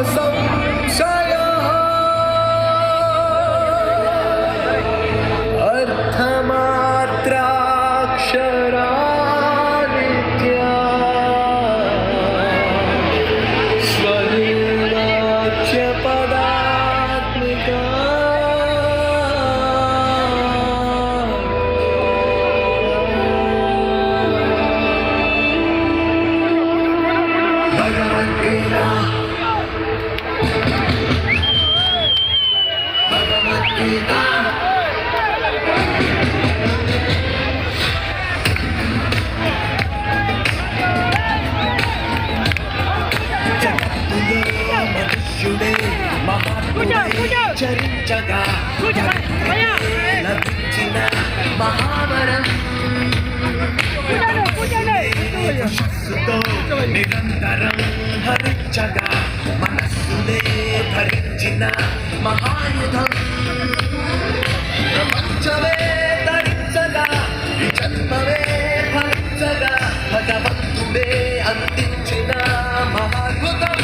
संशयः अर्थमात्राक्षरानित्या स्वनिर्वाच्यपदात्मिका भगवद्गीता भगवद्गीता మనుష్యుడే మహాత్ముడే చరించగా లభించిన మహావరం మనస్సుతో నిరంతరం హరించగా మనస్సునే ధరించిన మహాయుధం ప్రపంచమే ధరించగా ఈ జన్మమే భరించగా భగవంతుడే అందించిన మహాద్భుతం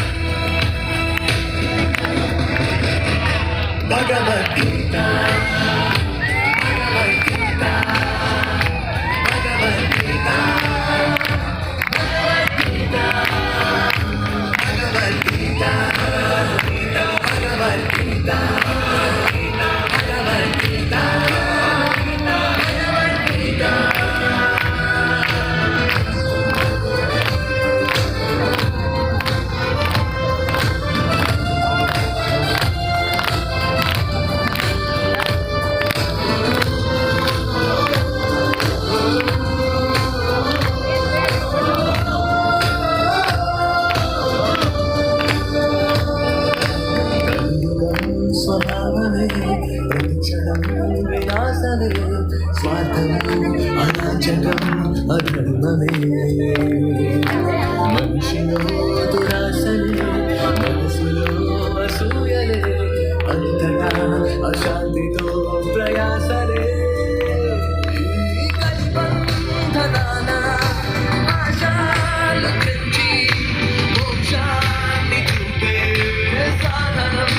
భగవద్గీత భగవద్గీత భగవద్గీత వినాశమే స్వార్థమే అరాచకం అధర్మమే మనిషిలో దురాశలే మనసులో అసూయలే అంతటా అశాంతితో ప్రయాసలే ఈ కలిబంధనాన ఆశలు పెంచి మోక్షాన్ని చూపే సాధనం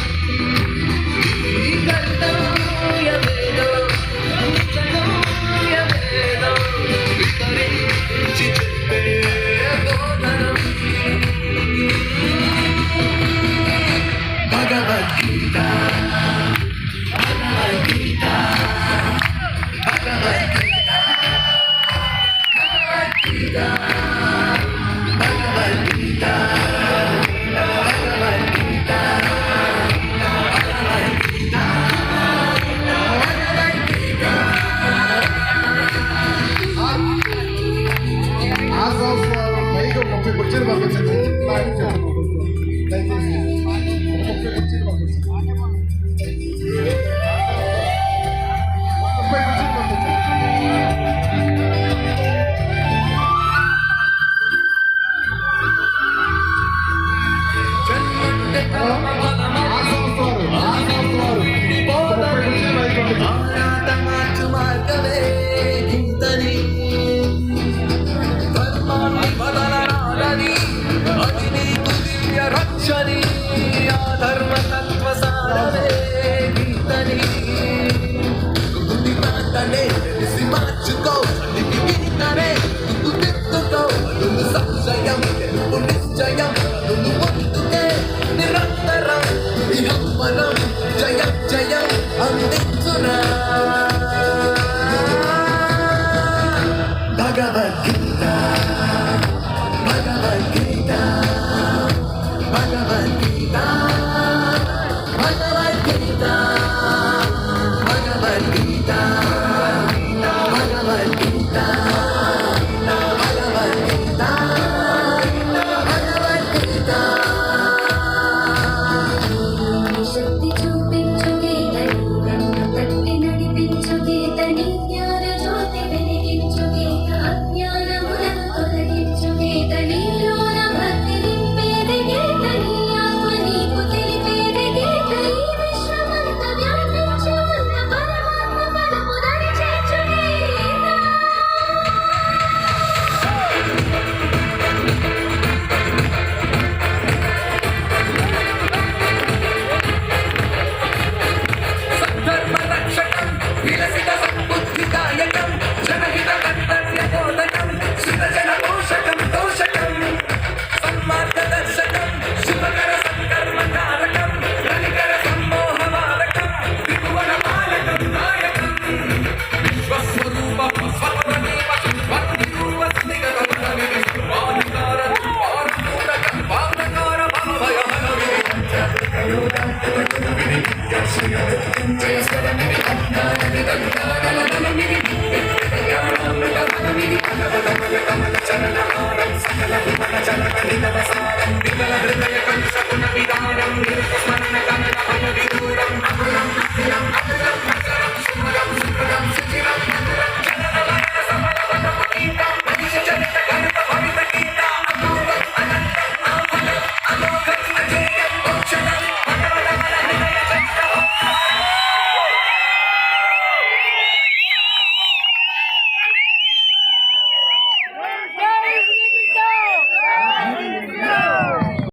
భగవద్గీత భగవద్గీత భగవద్గీత భగవద్గీత భగవద్గీత జయం జయం అందించురా భగవద్గీత భగవద్గీత భగవద్గీత భగవద్గీత భగవద్గీత భగవద్గీత జ్ఞానములను తొలగించు గీత నీలోన భక్తి నింపేది గీత నీ ఆత్మ నీకు సంజయ స్వరమిది